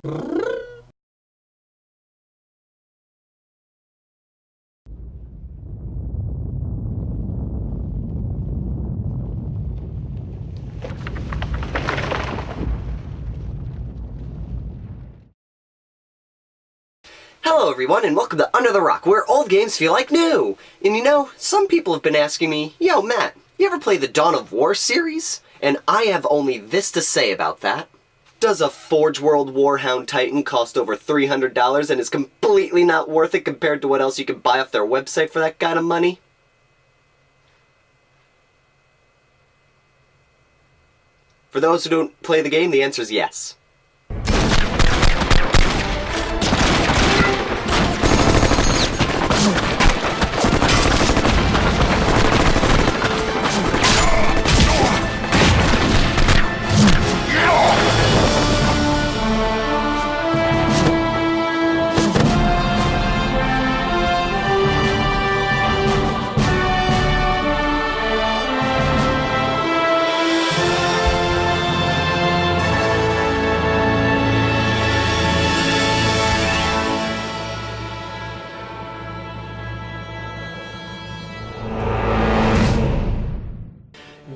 Hello everyone, and welcome to Under the Rock, where old games feel like new! And you know, some people have been asking me, yo Matt, you ever play the Dawn of War series? And I have only this to say about that. Does a Forge World Warhound Titan cost over $300 and is completely not worth it compared to what else you can buy off their website for that kind of money? For those who don't play the game, the answer is yes.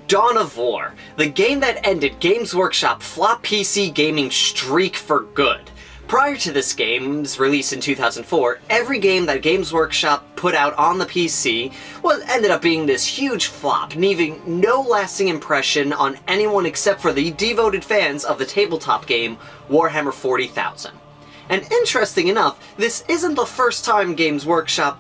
Dawn of War, the game that ended Games Workshop's flop PC gaming streak for good. Prior to this game's release in 2004, every game that Games Workshop put out on the PC ended up being this huge flop, leaving no lasting impression on anyone except for the devoted fans of the tabletop game Warhammer 40,000. And interesting enough, this isn't the first time Games Workshop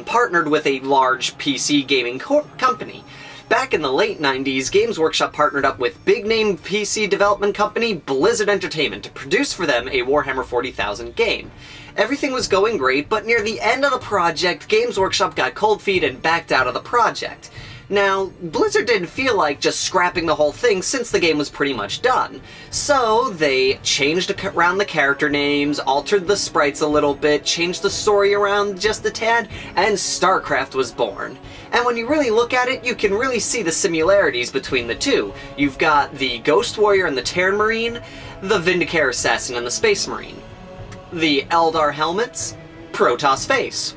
partnered with a large PC gaming company. Back in the late 90s, Games Workshop partnered up with big-name PC development company Blizzard Entertainment to produce for them a Warhammer 40,000 game. Everything was going great, but near the end of the project, Games Workshop got cold feet and backed out of the project. Now, Blizzard didn't feel like just scrapping the whole thing since the game was pretty much done. So they changed around the character names, altered the sprites a little bit, changed the story around just a tad, and StarCraft was born. And when you really look at it, you can really see the similarities between the two. You've got the Ghost Warrior and the Terran Marine, the Vindicare Assassin and the Space Marine. The Eldar helmets, Protoss face.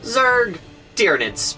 Zerg, Tyranids.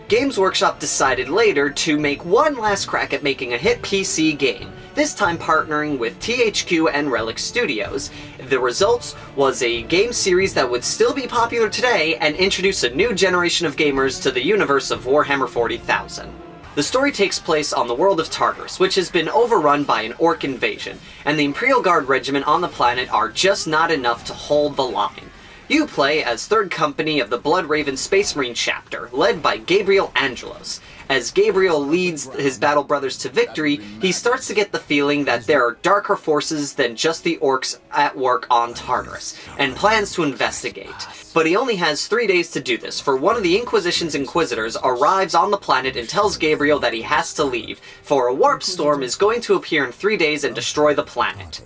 Games Workshop decided later to make one last crack at making a hit PC game, this time partnering with THQ and Relic Studios. The result was a game series that would still be popular today and introduce a new generation of gamers to the universe of Warhammer 40,000. The story takes place on the world of Tartarus, which has been overrun by an orc invasion, and the Imperial Guard regiment on the planet are just not enough to hold the line. You play as Third Company of the Blood Raven Space Marine chapter, led by Gabriel Angelos. As Gabriel leads his battle brothers to victory, he starts to get the feeling that there are darker forces than just the orcs at work on Tartarus, and plans to investigate. But he only has 3 days to do this, for one of the Inquisition's Inquisitors arrives on the planet and tells Gabriel that he has to leave, for a warp storm is going to appear in 3 days and destroy the planet.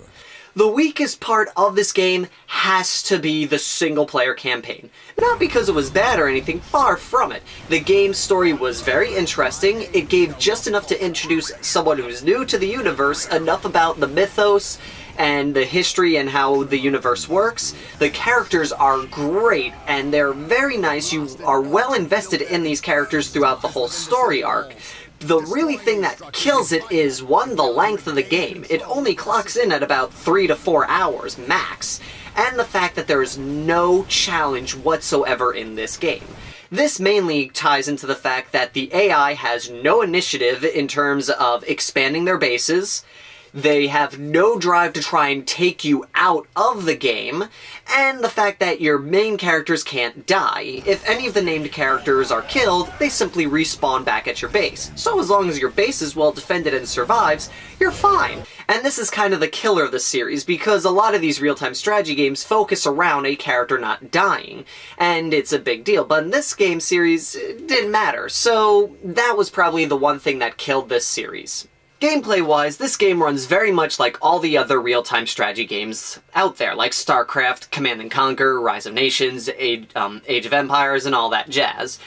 The weakest part of this game has to be the single-player campaign. Not because it was bad or anything, far from it. The game's story was very interesting, it gave just enough to introduce someone who's new to the universe, enough about the mythos and the history and how the universe works. The characters are great, and they're very nice. You are well invested in these characters throughout the whole story arc. The really thing that kills it is, one, the length of the game. It only clocks in at about 3 to 4 hours, max. And the fact that there is no challenge whatsoever in this game. This mainly ties into the fact that the AI has no initiative in terms of expanding their bases. They have no drive to try and take you out of the game, and the fact that your main characters can't die. If any of the named characters are killed, they simply respawn back at your base. So as long as your base is well defended and survives, you're fine. And this is kind of the killer of the series, because a lot of these real-time strategy games focus around a character not dying, and it's a big deal. But in this game series, it didn't matter, so that was probably the one thing that killed this series. Gameplay-wise, this game runs very much like all the other real-time strategy games out there, like StarCraft, Command & Conquer, Rise of Nations, Age of Empires, and all that jazz.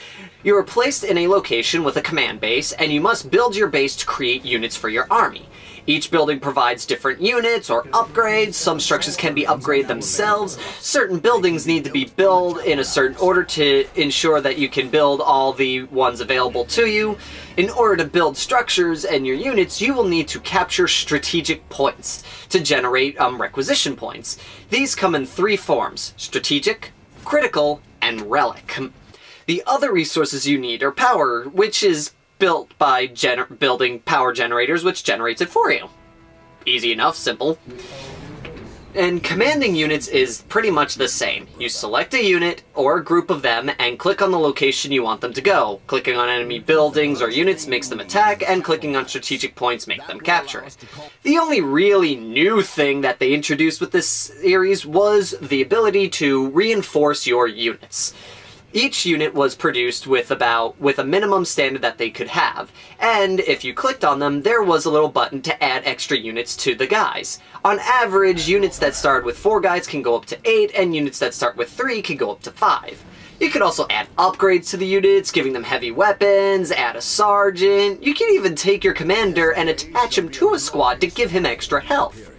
You are placed in a location with a command base, and you must build your base to create units for your army. Each building provides different units or upgrades. Some structures can be upgraded themselves. Certain buildings need to be built in a certain order to ensure that you can build all the ones available to you. In order to build structures and your units, you will need to capture strategic points to generate requisition points. These come in 3 forms: strategic, critical, and relic. The other resources you need are power, which is built by building power generators, which generates it for you. Easy enough, simple. And commanding units is pretty much the same. You select a unit or a group of them and click on the location you want them to go. Clicking on enemy buildings or units makes them attack, and clicking on strategic points make them capture it. The only really new thing that they introduced with this series was the ability to reinforce your units. Each unit was produced with a minimum standard that they could have, and if you clicked on them, there was a little button to add extra units to the guys. On average, units that start with 4 guys can go up to 8, and units that start with 3 can go up to 5. You could also add upgrades to the units, giving them heavy weapons, add a sergeant. You can even take your commander and attach him to a squad to give him extra health.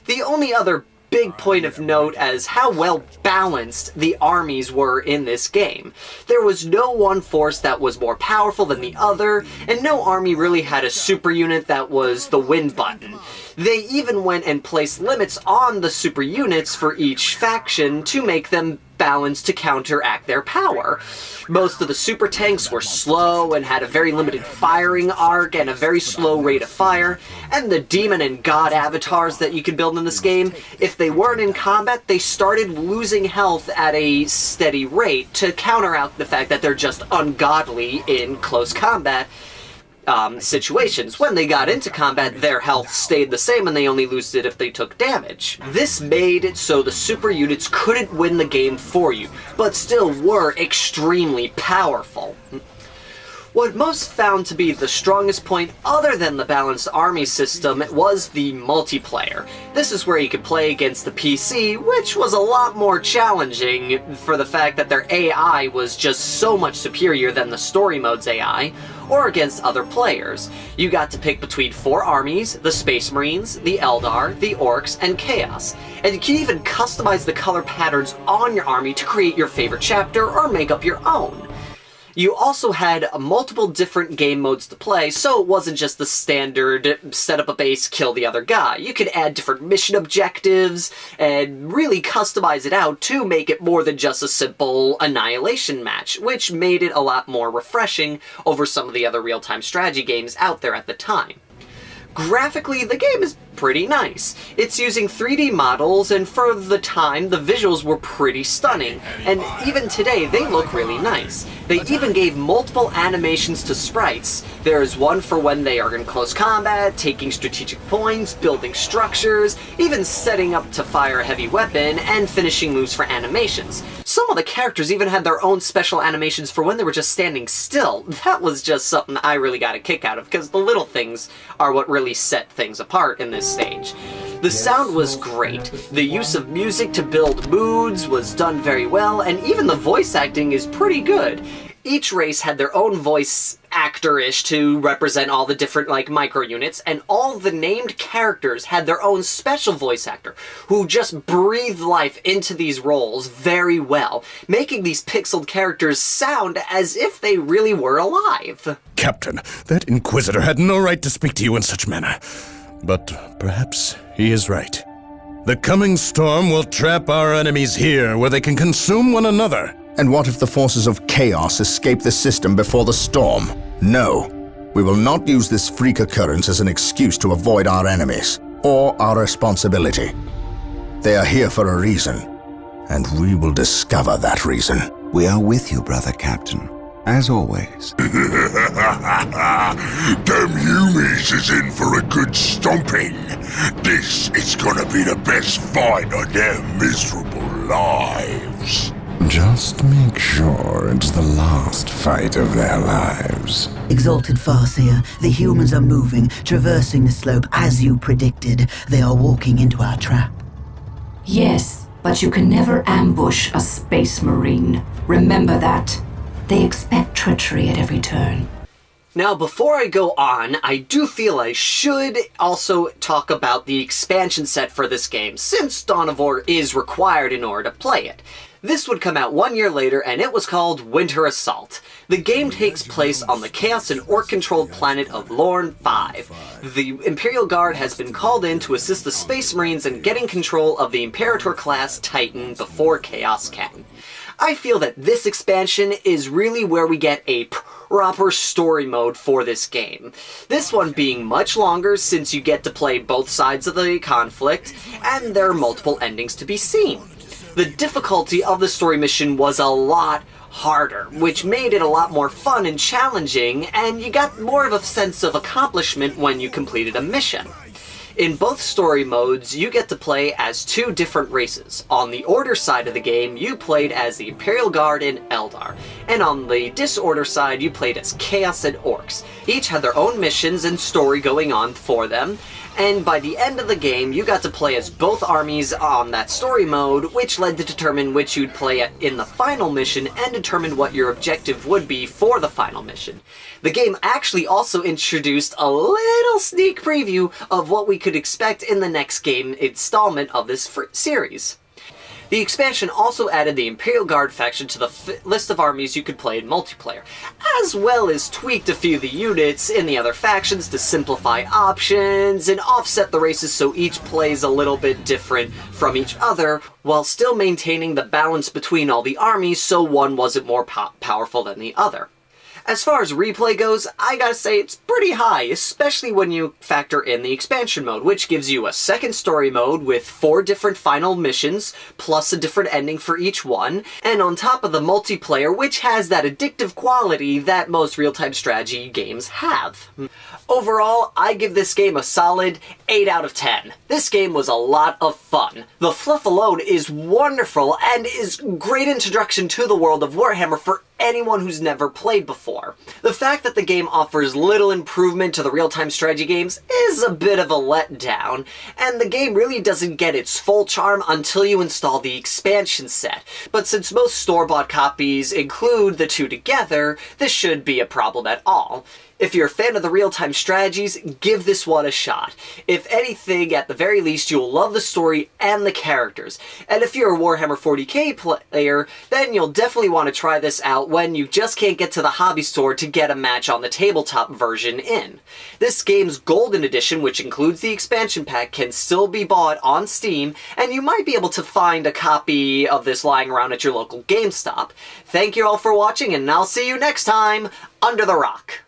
The only other big point of note as how well balanced the armies were in this game. There was no one force that was more powerful than the other, and no army really had a super unit that was the win button. They even went and placed limits on the super units for each faction to make them balanced to counteract their power. Most of the super tanks were slow and had a very limited firing arc and a very slow rate of fire, and the demon and god avatars that you could build in this game, if they weren't in combat, they started losing health at a steady rate to counteract the fact that they're just ungodly in close combat situations. When they got into combat, their health stayed the same and they only lost it if they took damage. This made it so the super units couldn't win the game for you, but still were extremely powerful. What most found to be the strongest point other than the balanced army system was the multiplayer. This is where you could play against the PC, which was a lot more challenging for the fact that their AI was just so much superior than the story mode's AI, or against other players. You got to pick between 4 armies: the Space Marines, the Eldar, the Orcs, and Chaos. And you can even customize the color patterns on your army to create your favorite chapter or make up your own. You also had multiple different game modes to play, so it wasn't just the standard set up a base, kill the other guy. You could add different mission objectives and really customize it out to make it more than just a simple annihilation match, which made it a lot more refreshing over some of the other real-time strategy games out there at the time. Graphically, the game is pretty nice. It's using 3D models, and for the time, the visuals were pretty stunning, and even today, they look really nice. They even gave multiple animations to sprites. There is one for when they are in close combat, taking strategic points, building structures, even setting up to fire a heavy weapon, and finishing moves for animations. Some of the characters even had their own special animations for when they were just standing still. That was just something I really got a kick out of, because the little things are what really set things apart in this stage. The sound was great. The use of music to build moods was done very well, and even the voice acting is pretty good. Each race had their own voice actor-ish to represent all the different, micro units, and all the named characters had their own special voice actor, who just breathed life into these roles very well, making these pixeled characters sound as if they really were alive. Captain, that Inquisitor had no right to speak to you in such manner. But perhaps he is right. The coming storm will trap our enemies here, where they can consume one another. And what if the forces of chaos escape the system before the storm? No. We will not use this freak occurrence as an excuse to avoid our enemies, or our responsibility. They are here for a reason, and we will discover that reason. We are with you, brother Captain, as always. Them Humies is in for a good stomping. This is gonna be the best fight of their miserable lives. Just make sure it's the last fight of their lives. Exalted Farseer, the humans are moving, traversing the slope as you predicted. They are walking into our trap. Yes, but you can never ambush a space marine. Remember that. They expect treachery at every turn. Now, before I go on, I do feel I should also talk about the expansion set for this game, since Dawn of War is required in order to play it. This would come out 1 year later, and it was called Winter Assault. The game takes place on the Chaos and Orc-controlled planet of Lorne 5. The Imperial Guard has been called in to assist the Space Marines in getting control of the Imperator-class Titan before Chaos can. I feel that this expansion is really where we get a proper story mode for this game. This one being much longer since you get to play both sides of the conflict, and there are multiple endings to be seen. The difficulty of the story mission was a lot harder, which made it a lot more fun and challenging, and you got more of a sense of accomplishment when you completed a mission. In both story modes, you get to play as two different races. On the Order side of the game, you played as the Imperial Guard and Eldar, and on the Disorder side, you played as Chaos and Orcs. Each had their own missions and story going on for them, and by the end of the game, you got to play as both armies on that story mode, which led to determine which you'd play in the final mission and determine what your objective would be for the final mission. The game actually also introduced a little sneak preview of what we could expect in the next game installment of this series. The expansion also added the Imperial Guard faction to the list of armies you could play in multiplayer, as well as tweaked a few of the units in the other factions to simplify options and offset the races so each plays a little bit different from each other, while still maintaining the balance between all the armies so one wasn't more powerful than the other. As far as replay goes, I gotta say it's pretty high, especially when you factor in the expansion mode, which gives you a second story mode with 4 different final missions, plus a different ending for each one, and on top of the multiplayer, which has that addictive quality that most real-time strategy games have. Overall, I give this game a solid 8 out of 10. This game was a lot of fun. The fluff alone is wonderful and is a great introduction to the world of Warhammer for anyone who's never played before. The fact that the game offers little improvement to the real-time strategy games is a bit of a letdown, and the game really doesn't get its full charm until you install the expansion set. But since most store-bought copies include the two together, this shouldn't be a problem at all. If you're a fan of the real-time strategies, give this one a shot. If anything, at the very least, you'll love the story and the characters. And if you're a Warhammer 40k player, then you'll definitely want to try this out when you just can't get to the hobby store to get a match on the tabletop version in. This game's Golden Edition, which includes the expansion pack, can still be bought on Steam, and you might be able to find a copy of this lying around at your local GameStop. Thank you all for watching, and I'll see you next time, Under the Rock.